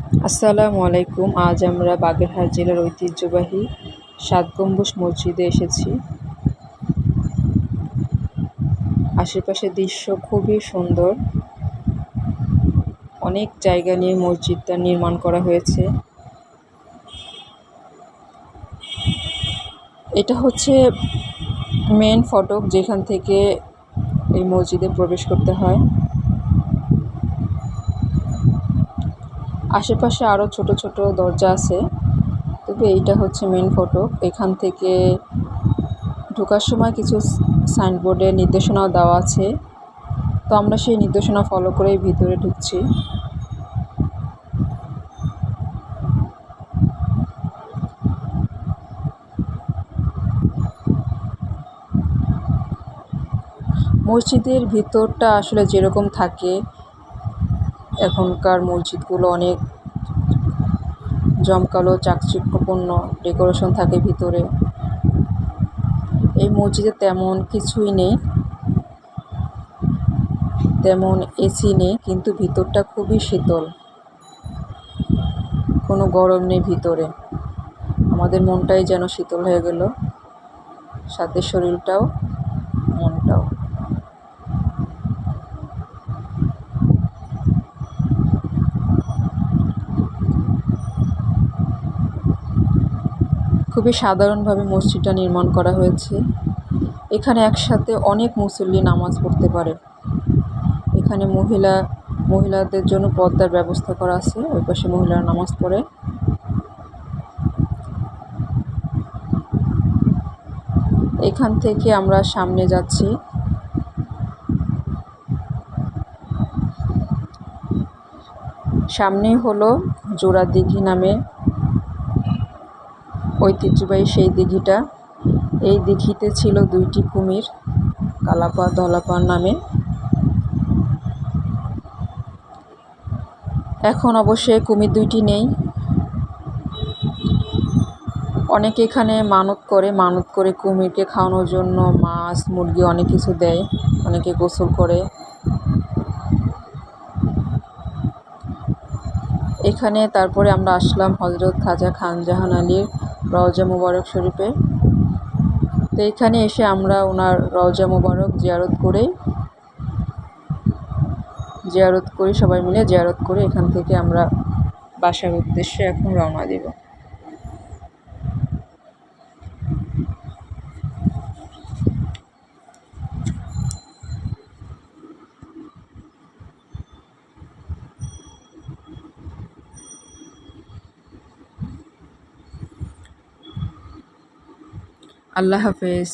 আসসালামু আলাইকুম। আজ আমরা বাগেরহাট জেলার ঐতিহ্যবাহী ৭ গম্বুজ মসজিদে এসেছি। আশেপাশের দৃশ্য খুবই সুন্দর। অনেক জায়গা নিয়ে মসজিদটা নির্মাণ করা হয়েছে। এটা হচ্ছে মেন ফটক, যেখান থেকে এই মসজিদে প্রবেশ করতে হয়। আশেপাশে আরও ছোট ছোট দরজা আছে, তবে এইটা হচ্ছে মেন ফটক। এখান থেকে ঢোকার সময় কিছু সাইনবোর্ডে নির্দেশনাও দেওয়া আছে, তো আমরা সেই নির্দেশনা ফলো করেই ভিতরে ঢুকছি। মসজিদের ভিতরটা আসলে যেরকম থাকে, এখনকার মসজিদগুলো অনেক জমকালো চাকচিক্যপূর্ণ ডেকোরেশন থাকে ভিতরে। এই মসজিদে তেমন কিছুই নেই, তেমন এসি নেই, কিন্তু ভিতরটা খুবই শীতল, কোনো গরম নেই ভিতরে। আমাদের মনটাই যেন শীতল হয়ে গেল, সাথে শরীরটাও, মনটাও। খুবই সাধারণভাবে মসজিদটা নির্মাণ করা হয়েছে। এখানে একসাথে অনেক মুসল্লি নামাজ পড়তে পারে। এখানে মহিলাদের জন্য পর্দার ব্যবস্থা করা আছে, ওই পাশে মহিলারা নামাজ পড়ে। এখান থেকে আমরা সামনে যাচ্ছি। সামনেই হলো জোড়া দিঘি নামে ঐতিহ্যবাহী সেই দিঘিটা। এই দিঘিতে ছিল 2টি কুমির, কালাপা ধলাপা নামে। এখন অবশ্যই কুমির 2টি নেই। অনেকে এখানে মানত করে কুমিরকে খাওয়ানোর জন্য মাছ মুরগি অনেক কিছু দেয়, অনেকে গোসল করে। এখানে তারপরে আমরা আসলাম হযরত খাজা খান জাহান আলীর রওজা মুবারক শরীফে। তো এখানে এসে আমরা ওনার রওজা মুবারক জিয়ারত করি, সবাই মিলে জিয়ারত করে এখান থেকে আমরা বাসার উদ্দেশ্যে এখন রওনা দেব। আল্লাহ হাফেজ।